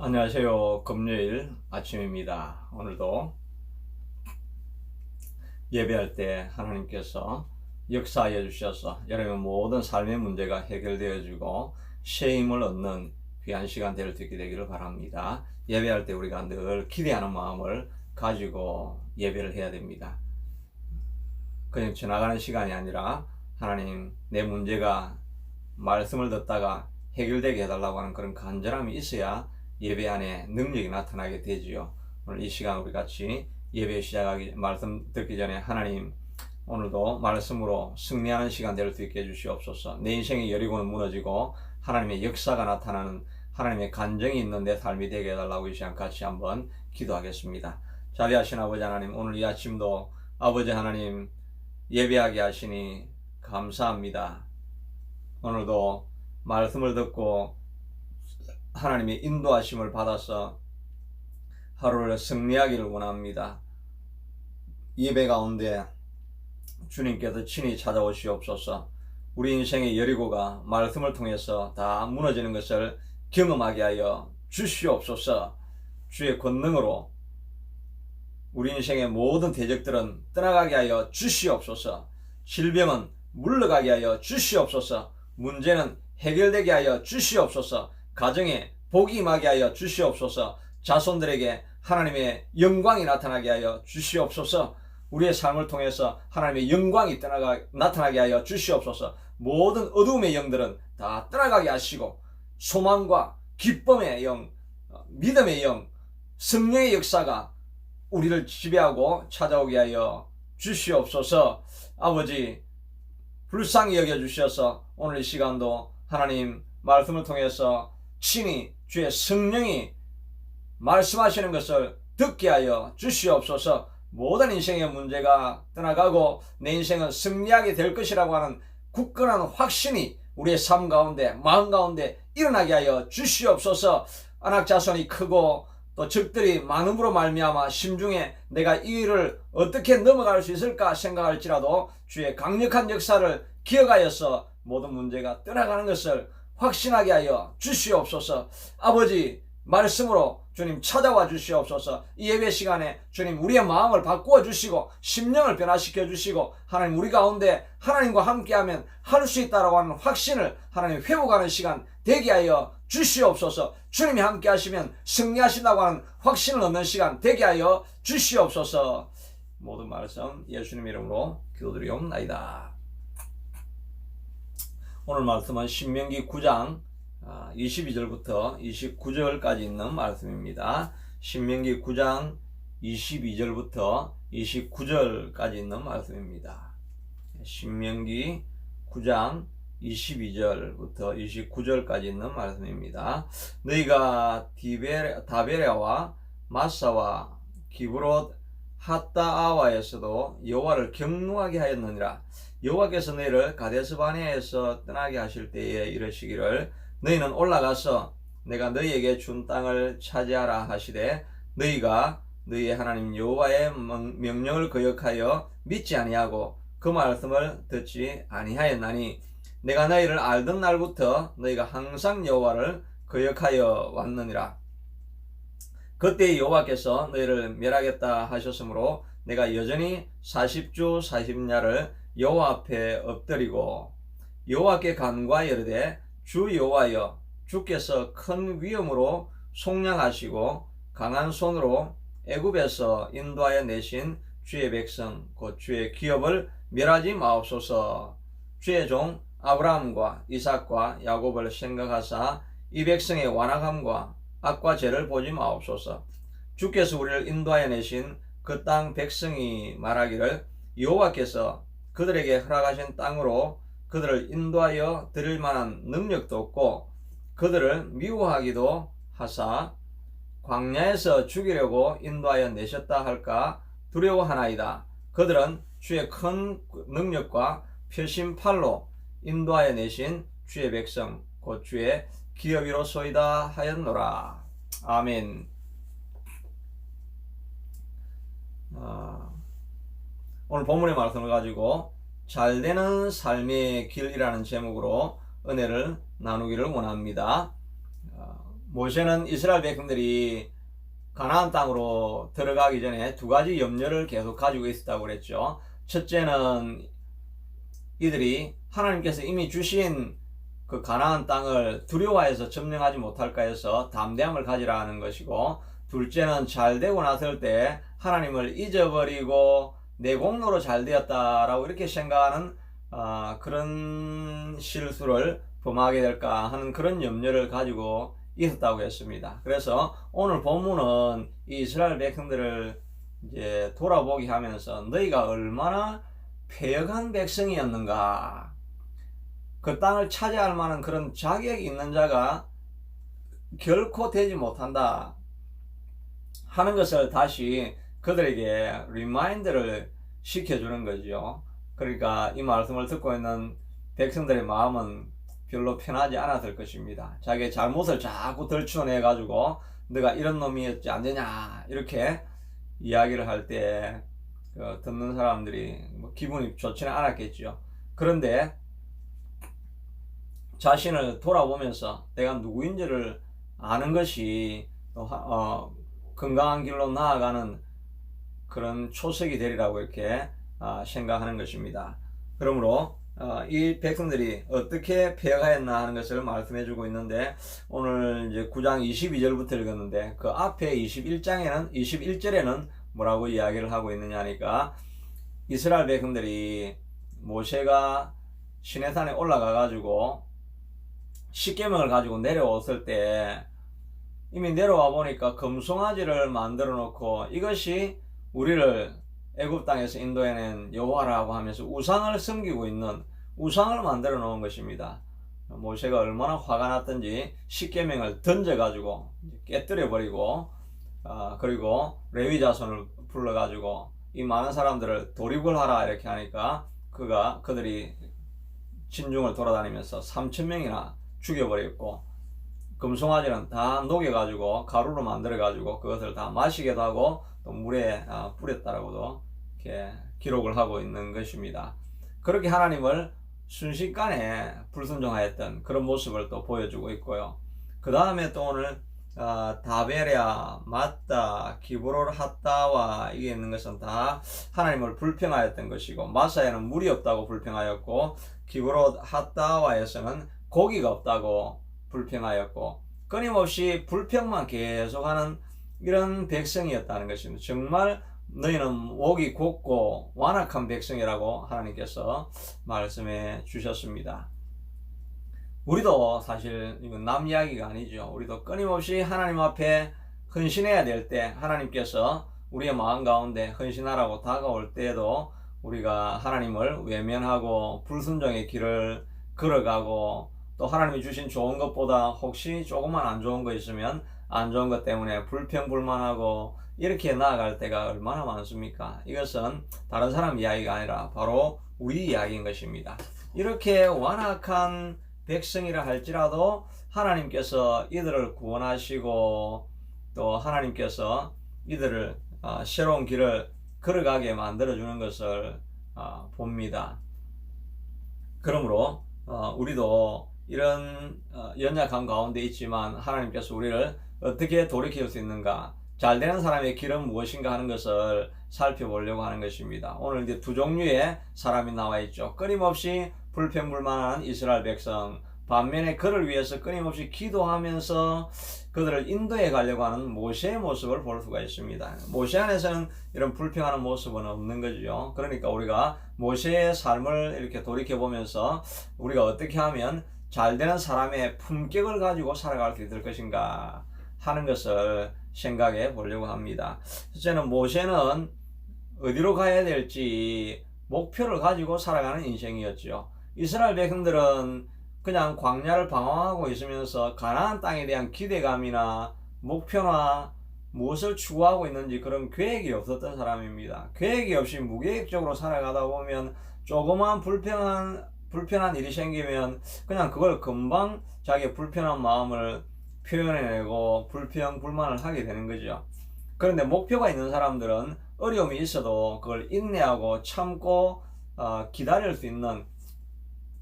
안녕하세요. 금요일 아침입니다. 오늘도 예배할 때 하나님께서 역사하여 주셔서 여러분 모든 삶의 문제가 해결되어지고 새 힘을 얻는 귀한 시간 될 수 있게 되기를 바랍니다. 예배할 때 우리가 늘 기대하는 마음을 가지고 예배를 해야 됩니다. 그냥 지나가는 시간이 아니라 하나님 내 문제가 말씀을 듣다가 해결되게 해달라고 하는 그런 간절함이 있어야 예배 안에 능력이 나타나게 되지요. 오늘 이 시간 우리 같이 예배 시작하기 말씀 듣기 전에 하나님 오늘도 말씀으로 승리하는 시간 될 수 있게 해주시옵소서. 내 인생의 여리고는 무너지고 하나님의 역사가 나타나는 하나님의 간정이 있는 내 삶이 되게 해달라고 이 시간 같이 한번 기도하겠습니다. 자비하신 아버지 하나님, 오늘 이 아침도 아버지 하나님 예배하게 하시니 감사합니다. 오늘도 말씀을 듣고 하나님의 인도하심을 받아서 하루를 승리하기를 원합니다. 예배 가운데 주님께서 친히 찾아오시옵소서. 우리 인생의 여리고가 말씀을 통해서 다 무너지는 것을 경험하게 하여 주시옵소서. 주의 권능으로 우리 인생의 모든 대적들은 떠나가게 하여 주시옵소서. 질병은 물러가게 하여 주시옵소서. 문제는 해결되게 하여 주시옵소서. 가정에 복이 임하게 하여 주시옵소서. 자손들에게 하나님의 영광이 나타나게 하여 주시옵소서. 우리의 삶을 통해서 하나님의 영광이 나타나게 하여 주시옵소서. 모든 어두움의 영들은 다 떠나가게 하시고 소망과 기쁨의 영, 믿음의 영, 성령의 역사가 우리를 지배하고 찾아오게 하여 주시옵소서. 아버지 불쌍히 여겨주셔서 오늘 이 시간도 하나님 말씀을 통해서 친히 주의 성령이 말씀하시는 것을 듣게 하여 주시옵소서. 모든 인생의 문제가 떠나가고 내 인생은 승리하게 될 것이라고 하는 굳건한 확신이 우리의 삶 가운데 마음 가운데 일어나게 하여 주시옵소서. 안악자손이 크고 또 적들이 많음으로 말미암아 심중에 내가 이 일을 어떻게 넘어갈 수 있을까 생각할지라도 주의 강력한 역사를 기억하여서 모든 문제가 떠나가는 것을 확신하게 하여 주시옵소서. 아버지 말씀으로 주님 찾아와 주시옵소서. 이 예배 시간에 주님 우리의 마음을 바꾸어 주시고 심령을 변화시켜 주시고 하나님 우리 가운데 하나님과 함께하면 할 수 있다라고 하는 확신을 하나님 회복하는 시간 되게 하여 주시옵소서. 주님이 함께 하시면 승리하신다고 하는 확신을 얻는 시간 되게 하여 주시옵소서. 모든 말씀 예수님 이름으로 기도드리옵나이다. 오늘 말씀은 신명기 9장 22절부터 29절까지 있는 말씀입니다. 신명기 9장 22절부터 29절까지 있는 말씀입니다. 신명기 9장 22절부터 29절까지 있는 말씀입니다. 너희가 다베레와 마사와 기브롯 핫다아와에서도 여호와를 경노하게 하였느니라. 여호와께서 너희를 가데스바네아에서 떠나게 하실 때에 이르시기를 너희는 올라가서 내가 너희에게 준 땅을 차지하라 하시되 너희가 너희의 하나님 여호와의 명령을 거역하여 믿지 아니하고 그 말씀을 듣지 아니하였나니 내가 너희를 알던 날부터 너희가 항상 여호와를 거역하여 왔느니라. 그때 여호와께서 너희를 멸하겠다 하셨으므로 내가 여전히 40주 40야를 여호와 앞에 엎드리고 여호와께 간구하여 이르되 주 여호와여 주께서 큰 위엄으로 속량하시고 강한 손으로 애굽에서 인도하여 내신 주의 백성 곧 주의 기업을 멸하지 마옵소서. 주의 종 아브라함과 이삭과 야곱을 생각하사 이 백성의 완악함과 악과 죄를 보지 마옵소서. 주께서 우리를 인도하여 내신 그 땅 백성이 말하기를 여호와께서 그들에게 허락하신 땅으로 그들을 인도하여 드릴 만한 능력도 없고 그들을 미워하기도 하사 광야에서 죽이려고 인도하여 내셨다 할까 두려워하나이다. 그들은 주의 큰 능력과 펴신 팔로 인도하여 내신 주의 백성 곧 주의 기업이로소이다 하였노라. 아멘. 오늘 본문의 말씀을 가지고 잘되는 삶의 길이라는 제목으로 은혜를 나누기를 원합니다. 모세는 이스라엘 백성들이 가나안 땅으로 들어가기 전에 두 가지 염려를 계속 가지고 있었다고 그랬죠. 첫째는 이들이 하나님께서 이미 주신 그 가나안 땅을 두려워해서 점령하지 못할까 해서 담대함을 가지라 하는 것이고, 둘째는 잘 되고 났을 때 하나님을 잊어버리고 내 공로로 잘 되었다라고 이렇게 생각하는 그런 실수를 범하게 될까 하는 그런 염려를 가지고 있었다고 했습니다. 그래서 오늘 본문은 이 이스라엘 백성들을 이제 돌아보게 하면서 너희가 얼마나 패역한 백성이었는가, 그 땅을 차지할 만한 그런 자격이 있는 자가 결코 되지 못한다 하는 것을 다시 그들에게 리마인드를 시켜주는 거죠. 그러니까 이 말씀을 듣고 있는 백성들의 마음은 별로 편하지 않았을 것입니다. 자기의 잘못을 자꾸 덜추어내 가지고 너가 이런 놈이었지 안 되냐 이렇게 이야기를 할 때 듣는 사람들이 기분이 좋지는 않았겠죠. 그런데 자신을 돌아보면서 내가 누구인지를 아는 것이 건강한 길로 나아가는 그런 초석이 되리라고 이렇게 생각하는 것입니다. 그러므로 이 백성들이 어떻게 패역하였나 하는 것을 말씀해 주고 있는데, 오늘 이제 9장 22절부터 읽었는데 그 앞에 21절에는 뭐라고 이야기를 하고 있느냐니까, 이스라엘 백성들이 모세가 시내산에 올라가 가지고 십계명을 가지고 내려왔을 때 이미 내려와 보니까 금송아지를 만들어 놓고 이것이 우리를 애굽 땅에서 인도해낸 여호와라고 하면서 우상을 섬기고 있는, 우상을 만들어 놓은 것입니다. 모세가 얼마나 화가 났던지 십계명을 던져 가지고 깨뜨려 버리고 그리고 레위 자손을 불러 가지고 이 많은 사람들을 도륙을 하라 이렇게 하니까 그들이 진중을 돌아다니면서 3,000명이나 죽여버렸고, 금송아지는 다 녹여가지고 가루로 만들어가지고 그것을 다 마시게도 하고 또 물에 뿌렸다라고도 이렇게 기록을 하고 있는 것입니다. 그렇게 하나님을 순식간에 불순종하였던 그런 모습을 또 보여주고 있고요. 그 다음에 또 오늘 다베랴, 마따, 기브롤 핫다와 이게 있는 것은 다 하나님을 불평하였던 것이고, 마사에는 물이 없다고 불평하였고, 기브롤 핫다와에서는 고기가 없다고 불평하였고, 끊임없이 불평만 계속하는 이런 백성이었다는 것입니다. 정말 너희는 목이 곧고 완악한 백성이라고 하나님께서 말씀해 주셨습니다. 우리도 사실 이건 남 이야기가 아니죠. 우리도 끊임없이 하나님 앞에 헌신해야 될 때, 하나님께서 우리의 마음 가운데 헌신하라고 다가올 때에도 우리가 하나님을 외면하고 불순종의 길을 걸어가고, 또 하나님이 주신 좋은 것보다 혹시 조금만 안 좋은 거 있으면 안 좋은 것 때문에 불평불만하고 이렇게 나아갈 때가 얼마나 많습니까? 이것은 다른 사람 이야기가 아니라 바로 우리 이야기인 것입니다. 이렇게 완악한 백성이라 할지라도 하나님께서 이들을 구원하시고 또 하나님께서 이들을 새로운 길을 걸어가게 만들어주는 것을 봅니다. 그러므로 우리도 이런 연약한 가운데 있지만 하나님께서 우리를 어떻게 돌이킬 수 있는가, 잘되는 사람의 길은 무엇인가 하는 것을 살펴보려고 하는 것입니다. 오늘 이제 두 종류의 사람이 나와 있죠. 끊임없이 불평불만한 이스라엘 백성, 반면에 그를 위해서 끊임없이 기도하면서 그들을 인도해 가려고 하는 모세의 모습을 볼 수가 있습니다. 모세 안에서는 이런 불평하는 모습은 없는 거죠. 그러니까 우리가 모세의 삶을 이렇게 돌이켜보면서 우리가 어떻게 하면 잘되는 사람의 품격을 가지고 살아갈 수 있을 것인가 하는 것을 생각해 보려고 합니다. 첫째는 모세는 어디로 가야 될지 목표를 가지고 살아가는 인생이었죠. 이스라엘 백성들은 그냥 광야를 방황하고 있으면서 가나안 땅에 대한 기대감이나 목표나 무엇을 추구하고 있는지 그런 계획이 없었던 사람입니다. 계획이 없이 무계획적으로 살아가다 보면 조그만 불편한 일이 생기면 그냥 그걸 금방 자기의 불편한 마음을 표현해내고 불평불만을 하게 되는 거죠. 그런데 목표가 있는 사람들은 어려움이 있어도 그걸 인내하고 참고 기다릴 수 있는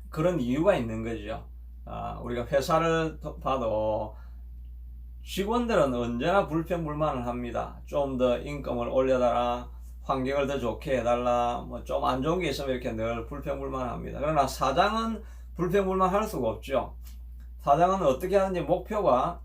그런 이유가 있는 거죠. 우리가 회사를 봐도 직원들은 언제나 불평불만을 합니다. 좀 더 인건을 올려달라, 환경을 더 좋게 해달라, 뭐 좀 안 좋은 게 있으면 이렇게 늘 불평불만합니다. 그러나 사장은 불평불만할 수가 없죠. 사장은 어떻게 하는지 목표가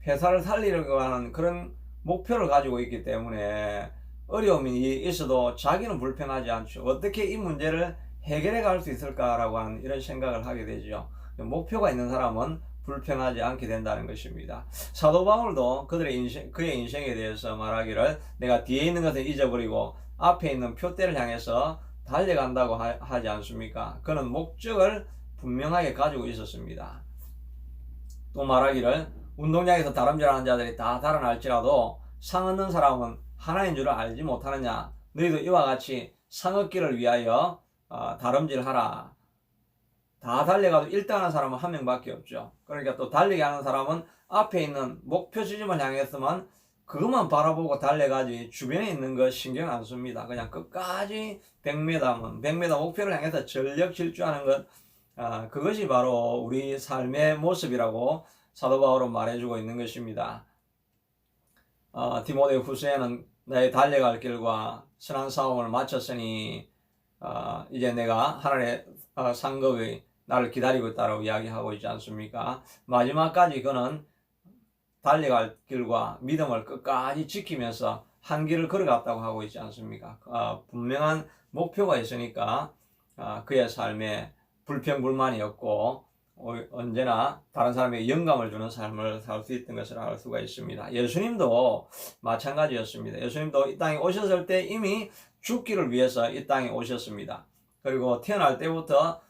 회사를 살리려고 하는 그런 목표를 가지고 있기 때문에 어려움이 있어도 자기는 불평하지 않죠. 어떻게 이 문제를 해결해 갈 수 있을까라고 하는 이런 생각을 하게 되죠. 목표가 있는 사람은 불평하지 않게 된다는 것입니다. 사도 바울도 그의 인생에 대해서 말하기를 내가 뒤에 있는 것을 잊어버리고 앞에 있는 표대를 향해서 달려간다고 하지 않습니까? 그는 목적을 분명하게 가지고 있었습니다. 또 말하기를 운동장에서 다름질하는 자들이 다 달아날지라도 상 얻는 사람은 하나인 줄을 알지 못하느냐. 너희도 이와 같이 상 얻기를 위하여 다름질하라. 다 달려가도 1등하는 사람은 한 명밖에 없죠. 그러니까 또 달리게 하는 사람은 앞에 있는 목표 지점을 향해서만 그것만 바라보고 달려가지 주변에 있는 거 신경 안 씁니다. 그냥 끝까지 100m 목표를 향해서 전력 질주하는 것, 그것이 바로 우리 삶의 모습이라고 사도 바울은 말해주고 있는 것입니다. 디모데 후서에는 나의 달려갈 길과 선한 싸움을 마쳤으니 이제 내가 하늘의 상급이 나를 기다리고 있다고 이야기하고 있지 않습니까? 마지막까지 그는 달려갈 길과 믿음을 끝까지 지키면서 한 길을 걸어갔다고 하고 있지 않습니까? 분명한 목표가 있으니까 그의 삶에 불평불만이 없고 언제나 다른 사람에게 영감을 주는 삶을 살 수 있던 것을 알 수가 있습니다. 예수님도 마찬가지였습니다. 예수님도 이 땅에 오셨을 때 이미 죽기를 위해서 이 땅에 오셨습니다. 그리고 태어날 때부터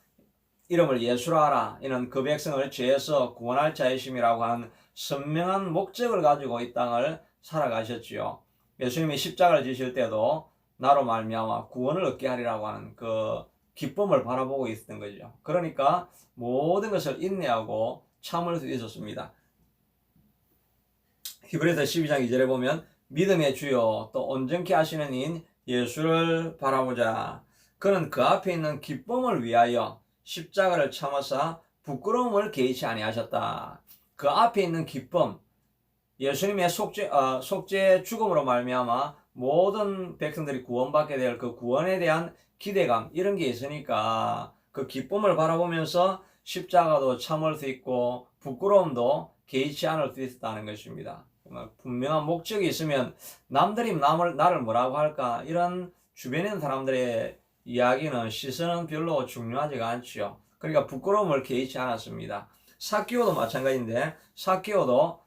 이름을 예수라 하라. 이는 그 백성을 죄에서 구원할 자이심이라고 하는 선명한 목적을 가지고 이 땅을 살아가셨지요. 예수님이 십자가를 지실 때도 나로 말미암아 구원을 얻게 하리라고 하는 그 기쁨을 바라보고 있었던 거죠. 그러니까 모든 것을 인내하고 참을 수 있었습니다. 히브리서 12장 2절에 보면 믿음의 주요 또 온전케 하시는 이인 예수를 바라보자. 그는 그 앞에 있는 기쁨을 위하여 십자가를 참으사 부끄러움을 개의치 아니하셨다. 그 앞에 있는 기쁨, 예수님의 속죄 죽음으로 말미암아 모든 백성들이 구원받게 될 그 구원에 대한 기대감, 이런 게 있으니까 그 기쁨을 바라보면서 십자가도 참을 수 있고 부끄러움도 개의치 않을 수 있었다는 것입니다. 분명한 목적이 있으면 남들이 나를 뭐라고 할까, 이런 주변에 있는 사람들의 이야기는 시선은 별로 중요하지가 않지요. 그러니까 부끄러움을 개의치 않았습니다. 삭개오도 마찬가지인데 삭개오도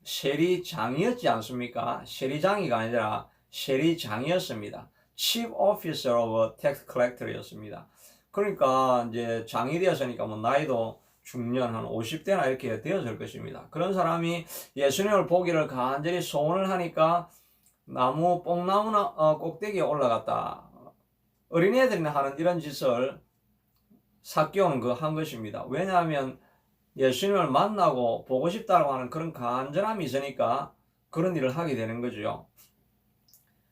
세리장이었지 않습니까? 세리장이가 아니라 세리장이었습니다. Chief Officer of Tax Collector였습니다. 그러니까 이제 장이 되었으니까 뭐 나이도 중년 한 50대나 이렇게 되었을 것입니다. 그런 사람이 예수님을 보기를 간절히 소원을 하니까 뽕나무 꼭대기에 올라갔다. 어린애들이나 하는 이런 짓을 삭개오는 한 것입니다. 왜냐하면 예수님을 만나고 보고 싶다고 하는 그런 간절함이 있으니까 그런 일을 하게 되는 거죠.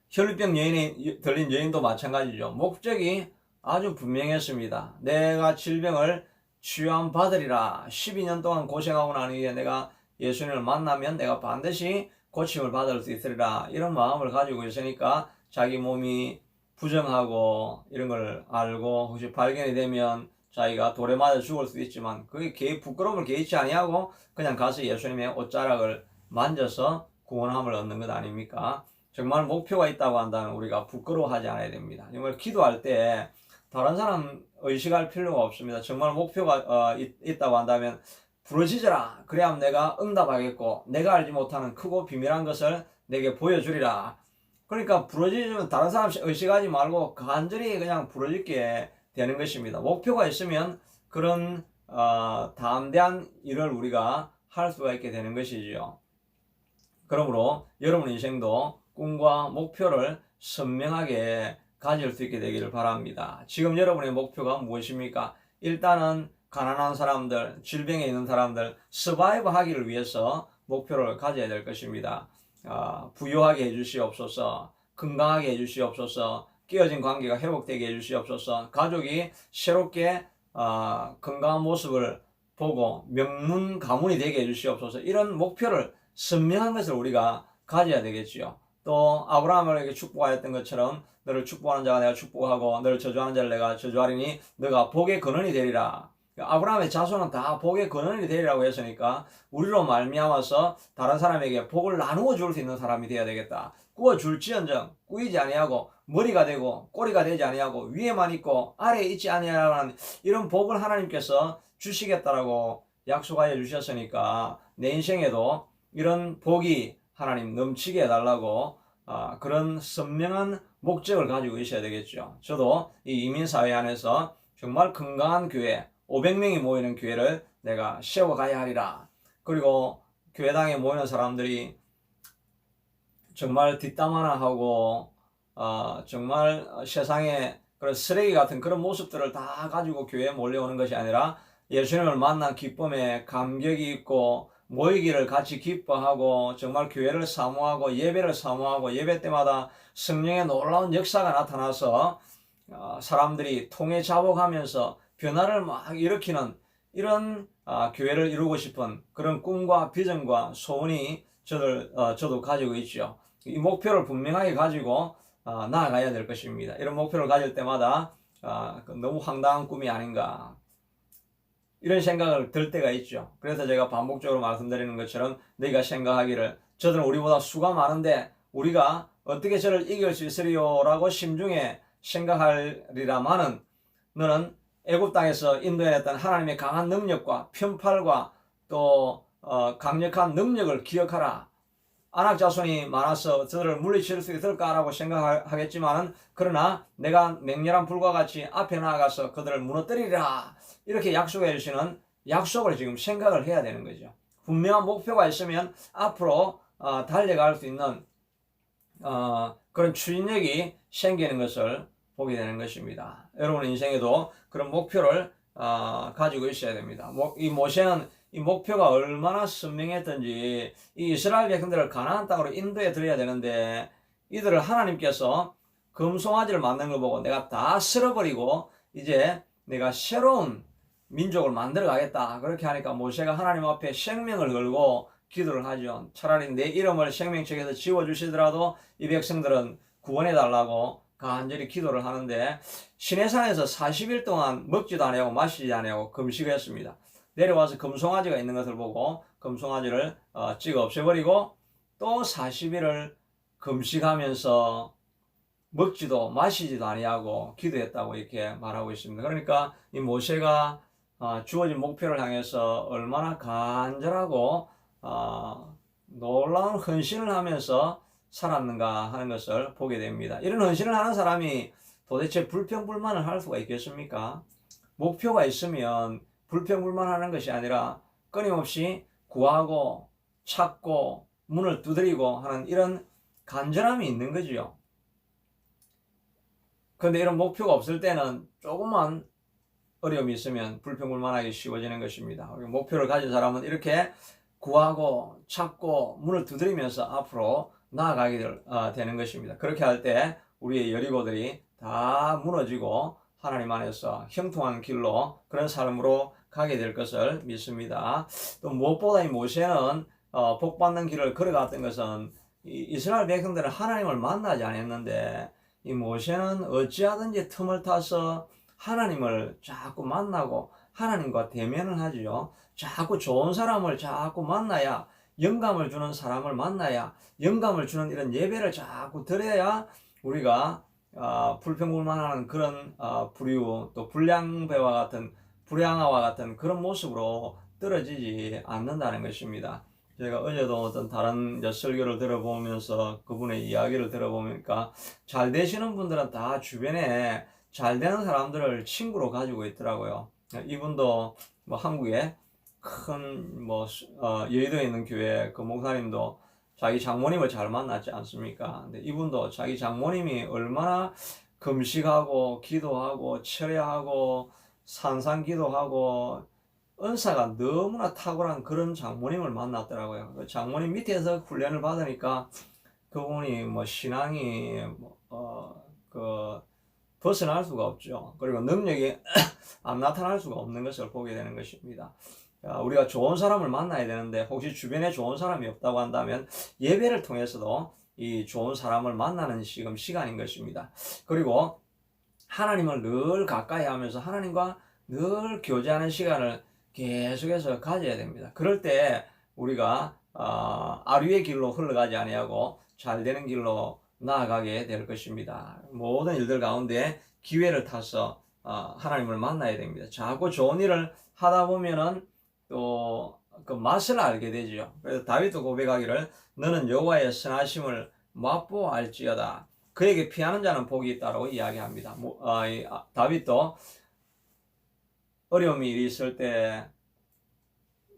혈루병 여인이 들린 여인도 마찬가지죠. 목적이 아주 분명했습니다. 내가 질병을 치유함 받으리라. 12년 동안 고생하고 난 후에 내가 예수님을 만나면 내가 반드시 고침을 받을 수 있으리라. 이런 마음을 가지고 있으니까 자기 몸이 부정하고 이런 걸 알고 혹시 발견이 되면 자기가 돌에 맞아 죽을 수도 있지만 그게 부끄러움을 개의치 아니하고 그냥 가서 예수님의 옷자락을 만져서 구원함을 얻는 것 아닙니까? 정말 목표가 있다고 한다면 우리가 부끄러워하지 않아야 됩니다. 정말 기도할 때 다른 사람 의식할 필요가 없습니다. 정말 목표가 있다고 한다면 부르짖어라. 그래야 내가 응답하겠고 내가 알지 못하는 크고 비밀한 것을 내게 보여주리라. 그러니까 부르짖으면 다른 사람 의식하지 말고 간절히 그냥 부르짖게 되는 것입니다. 목표가 있으면 그런 담대한 일을 우리가 할 수가 있게 되는 것이지요. 그러므로 여러분 인생도 꿈과 목표를 선명하게 가질 수 있게 되기를 바랍니다. 지금 여러분의 목표가 무엇입니까? 일단은 가난한 사람들, 질병에 있는 사람들 서바이브 하기를 위해서 목표를 가져야 될 것입니다. 부유하게 해주시옵소서, 건강하게 해주시옵소서, 깨어진 관계가 회복되게 해주시옵소서, 가족이 새롭게 건강한 모습을 보고 명문 가문이 되게 해주시옵소서. 이런 목표를 선명한 것을 우리가 가져야 되겠지요. 또 아브라함에게 축복하였던 것처럼 너를 축복하는 자가 내가 축복하고 너를 저주하는 자를 내가 저주하리니 너가 복의 근원이 되리라. 아브라함의 자손은 다 복의 근원이 되리라고 했으니까 우리로 말미암아서 다른 사람에게 복을 나누어 줄 수 있는 사람이 되어야 되겠다. 구워 줄지언정 꾸이지 아니하고 머리가 되고 꼬리가 되지 아니하고 위에만 있고 아래에 있지 아니하라는 이런 복을 하나님께서 주시겠다라고 약속하여 주셨으니까 내 인생에도 이런 복이 하나님 넘치게 해달라고 그런 선명한 목적을 가지고 있어야 되겠죠. 저도 이 이민사회 안에서 정말 건강한 교회 500명이 모이는 교회를 내가 세워가야 하리라. 그리고 교회당에 모이는 사람들이 정말 뒷담 하나 하고 정말 세상에 그런 쓰레기 같은 그런 모습들을 다 가지고 교회에 몰려오는 것이 아니라 예수님을 만난 기쁨에 감격이 있고 모이기를 같이 기뻐하고 정말 교회를 사모하고 예배를 사모하고 예배 때마다 성령의 놀라운 역사가 나타나서 사람들이 통해 자복하면서 변화를 막 일으키는 이런 교회를 이루고 싶은 그런 꿈과 비전과 소원이 저도 가지고 있죠. 이 목표를 분명하게 가지고 나아가야 될 것입니다. 이런 목표를 가질 때마다 너무 황당한 꿈이 아닌가 이런 생각을 들 때가 있죠. 그래서 제가 반복적으로 말씀드리는 것처럼 너희가 생각하기를 저들은 우리보다 수가 많은데 우리가 어떻게 저를 이길 수 있으리요 라고 심중에 생각하리라마는 너는 애굽 땅에서 인도해냈던 하나님의 강한 능력과 편팔과 또 강력한 능력을 기억하라. 아낙 자손이 많아서 저들을 물리칠 수 있을까라고 생각하겠지만은 그러나 내가 맹렬한 불과 같이 앞에 나아가서 그들을 무너뜨리리라 이렇게 약속해 주시는 약속을 지금 생각을 해야 되는 거죠. 분명한 목표가 있으면 앞으로 달려갈 수 있는 그런 추진력이 생기는 것을 보게 되는 것입니다. 여러분 인생에도 그런 목표를 가지고 있어야 됩니다. 이 모세는 이 목표가 얼마나 선명했던지 이 이스라엘 백성들을 가나안 땅으로 인도해 드려야 되는데 이들을 하나님께서 금송아지를 만든 걸 보고 내가 다 쓸어버리고 이제 내가 새로운 민족을 만들어 가겠다 그렇게 하니까 모세가 하나님 앞에 생명을 걸고 기도를 하죠. 차라리 내 이름을 생명책에서 지워주시더라도 이 백성들은 구원해 달라고 간절히 기도를 하는데 시내산에서 40일 동안 먹지도 아니하고 마시지 아니하고 금식을 했습니다. 내려와서 금송아지가 있는 것을 보고 금송아지를 찍어 없애버리고 또 40일을 금식하면서 먹지도 마시지도 아니하고 기도했다고 이렇게 말하고 있습니다. 그러니까 이 모세가 주어진 목표를 향해서 얼마나 간절하고 놀라운 헌신을 하면서 살았는가 하는 것을 보게 됩니다. 이런 헌신을 하는 사람이 도대체 불평불만을 할 수가 있겠습니까? 목표가 있으면 불평불만하는 것이 아니라 끊임없이 구하고 찾고 문을 두드리고 하는 이런 간절함이 있는 거지요. 그런데 이런 목표가 없을 때는 조금만 어려움이 있으면 불평불만하기 쉬워지는 것입니다. 목표를 가진 사람은 이렇게 구하고 찾고 문을 두드리면서 앞으로 나아가게 되는 것입니다. 그렇게 할 때 우리의 여리고들이 다 무너지고 하나님 안에서 형통한 길로 그런 삶으로 가게 될 것을 믿습니다. 또 무엇보다 이 모세는 복받는 길을 걸어갔던 것은 이스라엘 백성들은 하나님을 만나지 않았는데 이 모세는 어찌하든지 틈을 타서 하나님을 자꾸 만나고 하나님과 대면을 하죠. 자꾸 좋은 사람을 자꾸 만나야 영감을 주는 사람을 만나야 영감을 주는 이런 예배를 자꾸 드려야 우리가 불평불만하는 그런 불유 또 불량배와 같은 불량아와 같은 그런 모습으로 떨어지지 않는다는 것입니다. 제가 어제도 어떤 다른 설교를 들어보면서 그분의 이야기를 들어보니까 잘 되시는 분들은 다 주변에 잘 되는 사람들을 친구로 가지고 있더라고요. 이분도 뭐 한국에 큰 여의도에 있는 교회 그 목사님도 자기 장모님을 잘 만났지 않습니까? 근데 이분도 자기 장모님이 얼마나 금식하고 기도하고 철야하고 산상기도하고 은사가 너무나 탁월한 그런 장모님을 만났더라고요. 그 장모님 밑에서 훈련을 받으니까 그분이 신앙이 벗어날 수가 없죠. 그리고 능력이 안 나타날 수가 없는 것을 보게 되는 것입니다. 우리가 좋은 사람을 만나야 되는데 혹시 주변에 좋은 사람이 없다고 한다면 예배를 통해서도 이 좋은 사람을 만나는 지금 시간인 것입니다. 그리고 하나님을 늘 가까이 하면서 하나님과 늘 교제하는 시간을 계속해서 가져야 됩니다. 그럴 때 우리가 아류의 길로 흘러가지 아니하고 잘 되는 길로 나아가게 될 것입니다. 모든 일들 가운데 기회를 타서 하나님을 만나야 됩니다. 자꾸 좋은 일을 하다 보면은 또 그 맛을 알게 되죠. 그래서 다윗도 고백하기를 너는 여호와의 선하심을 맛보아 알지어다. 그에게 피하는 자는 복이 있다고 이야기합니다. 다윗도 어려움이 있을 때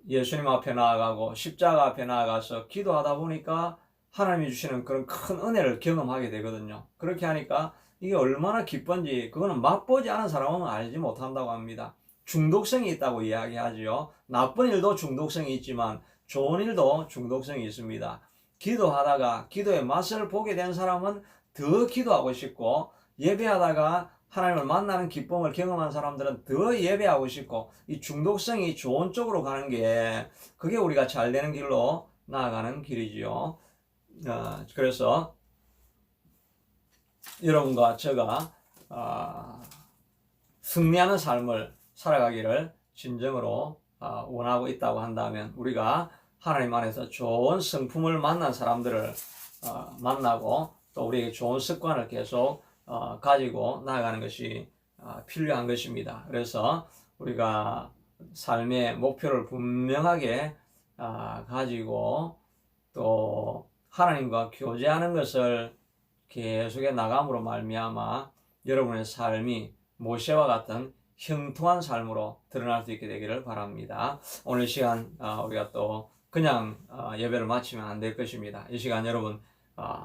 예수님 앞에 나아가고 십자가 앞에 나아가서 기도하다 보니까 하나님이 주시는 그런 큰 은혜를 경험하게 되거든요. 그렇게 하니까 이게 얼마나 기쁜지 그거는 맛보지 않은 사람은 알지 못한다고 합니다. 중독성이 있다고 이야기하지요. 나쁜 일도 중독성이 있지만 좋은 일도 중독성이 있습니다. 기도하다가 기도의 맛을 보게 된 사람은 더 기도하고 싶고, 예배하다가 하나님을 만나는 기쁨을 경험한 사람들은 더 예배하고 싶고, 이 중독성이 좋은 쪽으로 가는 게 그게 우리가 잘 되는 길로 나아가는 길이지요. 그래서 여러분과 제가 승리하는 삶을 살아가기를 진정으로 원하고 있다고 한다면 우리가 하나님 안에서 좋은 성품을 만난 사람들을 만나고 또 우리에게 좋은 습관을 계속 가지고 나아가는 것이 필요한 것입니다. 그래서 우리가 삶의 목표를 분명하게 가지고 또 하나님과 교제하는 것을 계속해 나감으로 말미암아 여러분의 삶이 모세와 같은 형통한 삶으로 드러날 수 있게 되기를 바랍니다. 오늘 시간 우리가 또 그냥 예배를 마치면 안 될 것입니다. 이 시간 여러분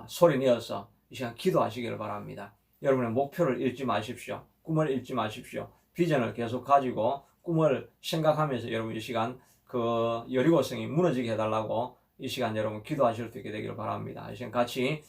소리 내어서 이 시간 기도하시기를 바랍니다. 여러분의 목표를 잃지 마십시오. 꿈을 잃지 마십시오. 비전을 계속 가지고 꿈을 생각하면서 여러분 이 시간 그 여리고성이 무너지게 해달라고 이 시간 여러분 기도하실 수 있게 되기를 바랍니다. 이 시간 같이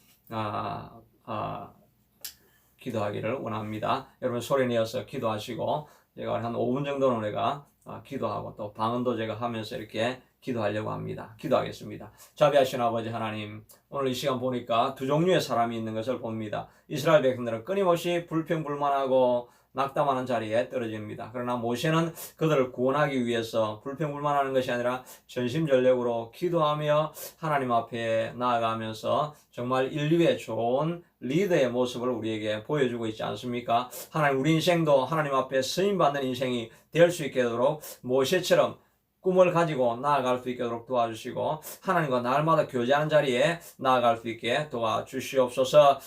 기도하기를 원합니다. 여러분 소리 내어서 기도하시고 제가 한 5분 정도는 내가 기도하고 또 방언도 제가 하면서 이렇게 기도하려고 합니다. 기도하겠습니다. 자비하신 아버지 하나님, 오늘 이 시간 보니까 두 종류의 사람이 있는 것을 봅니다. 이스라엘 백성들은 끊임없이 불평불만하고 낙담하는 자리에 떨어집니다. 그러나 모세는 그들을 구원하기 위해서 불평불만하는 것이 아니라 전심전력으로 기도하며 하나님 앞에 나아가면서 정말 인류의 좋은 리더의 모습을 우리에게 보여주고 있지 않습니까? 하나님, 우리 인생도 하나님 앞에 쓰임받는 인생이 될 수 있게 되도록 모세처럼 꿈을 가지고 나아갈 수 있도록 도와주시고 하나님과 날마다 교제하는 자리에 나아갈 수 있게 도와주시옵소서.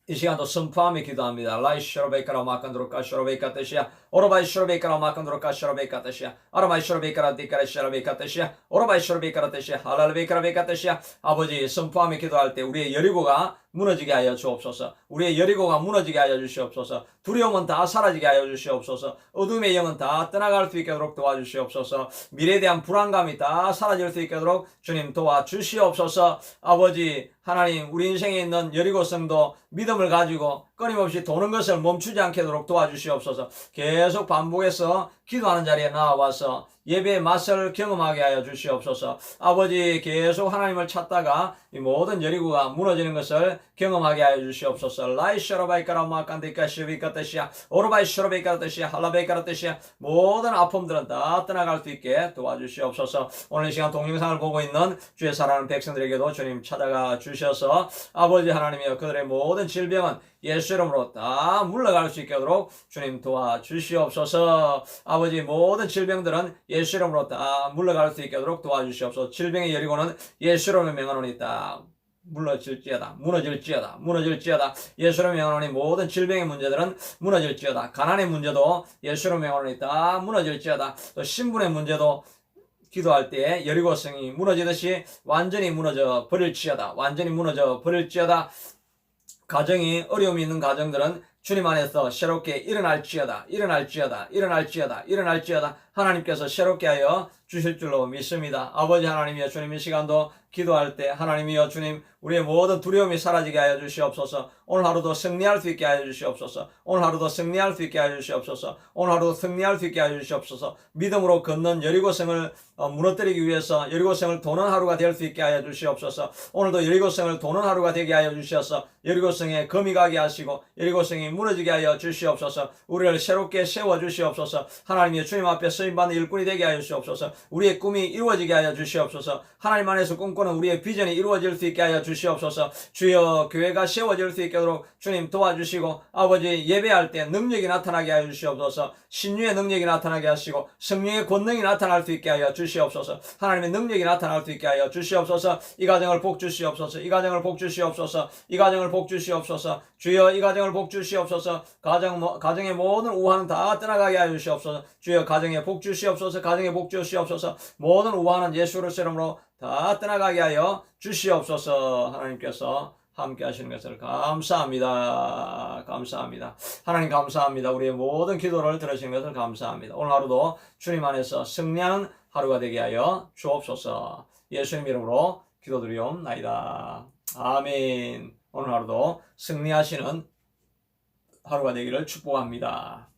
이 시간도 선포하며 기도합니다. 라이쇼로베이카라 마칸드로카 쇼로베이카테시아 오로바이쇼로베이카라 마칸드로카 쇼로베이카테시아 아라바이쇼로베이카라 디카레시아로베이카테시아 오로바이쇼로베이카라테시아 할랄베이카라베이카테시아. 아버지, 선포하며 기도할 때 우리의 여리고가 무너지게 하여 주옵소서. 우리의 여리고가 무너지게 하여 주시옵소서. 두려움은 다 사라지게 하여 주시옵소서. 어둠의 영은 다 떠나갈 수 있도록 도와주시옵소서. 미래에 대한 불안감이 다 사라질 수 있도록 주님 도와주시옵소서. 아버지 하나님, 우리 인생에 있는 여리고성도 믿음을 가지고 끊임없이 도는 것을 멈추지 않게 하도록 도와주시옵소서. 계속 반복해서 기도하는 자리에 나와서 예배의 맛을 경험하게 하여 주시옵소서. 아버지, 계속 하나님을 찾다가 이 모든 여리고가 무너지는 것을 경험하게 하여 주시옵소서. 라이쇼로바이카라 마칸디카시비카테시아 오로바이쇼로베이카라테시아 할라베이카라테시아. 모든 아픔들은 다 떠나갈 수 있게 도와주시옵소서. 오늘 이 시간 동영상을 보고 있는 주의 사랑하는 백성들에게도 주님 찾아가 주셔서 아버지 하나님이여, 그들의 모든 질병은 예수 이름으로 다 물러갈 수 있게 하도록 주님 도와주시옵소서. 아버지, 모든 질병들은 예수 이름으로 다 물러갈 수 있게 하도록 도와주시옵소서. 질병의 여리고는 예수 이름의 명하노니 다 무너질지어다. 예수 이름의 명하노니 모든 질병의 문제들은 무너질지어다. 가난의 문제도 예수 이름의 명하노니 다 무너질지어다. 또 신분의 문제도 기도할 때 여리고성이 무너지듯이 완전히 무너져 버릴지어다. 가정이 어려움이 있는 가정들은 주님 안에서 새롭게 일어날지어다. 하나님께서 새롭게 하여 주실 줄로 믿습니다. 아버지 하나님이여, 주님 이 시간도 기도할 때 하나님이여 주님 우리의 모든 두려움이 사라지게 하여 주시옵소서. 오늘 하루도 승리할 수 있게 하여 주시옵소서. 오늘 하루도 승리할 수 있게 하여 주시옵소서. 오늘 하루도 승리할 수 있게 하여 주시옵소서. 믿음으로 걷는 여리고성을 무너뜨리기 위해서 여리고성을 도는 하루가 될 수 있게 하여 주시옵소서. 오늘도 여리고성을 도는 하루가 되게 하여 주셔서 여리고성에 금이 가게 하시고 여리고성이 무너지게 하여 주시옵소서. 우리를 새롭게 세워 주시옵소서. 하나님의 주님 앞에 쓰임받는 일꾼이 되게 하여 주시옵소서. 우리의 꿈이 이루어지게 하여 주시옵소서. 하나님 안에서 꿈꾸는 우리의 비전이 이루어질 수 있게 하여 주시옵소서. 주여 교회가 세워질 수 있도록 주님 도와주시고 아버지 예배할 때 능력이 나타나게 하여 주시옵소서. 신유의 능력이 나타나게 하시고 성령의 권능이 나타날 수 있게 하여 주시옵소서. 하나님의 능력이 나타날 수 있게 하여 주시옵소서. 이 가정을 복 주시옵소서. 이 가정을 복 주시옵소서. 이 가정을 복 주시옵소서. 주여 이 가정을 복 주시옵소서. 가정의 모든 우환은 다 떠나가게 하여 주시옵소서. 주여 가정에 복 주시옵소서. 가정에 복 주시옵소서. 모든 우환은 예수의 이름으로 다 떠나가게 하여 주시옵소서. 하나님께서 함께 하시는 것을 감사합니다. 감사합니다. 하나님 감사합니다. 우리의 모든 기도를 들으시는 것을 감사합니다. 오늘 하루도 주님 안에서 승리하는 하루가 되게 하여 주옵소서. 예수님 이름으로 기도드리옵나이다. 아멘. 오늘 하루도 승리하시는 하루가 되기를 축복합니다.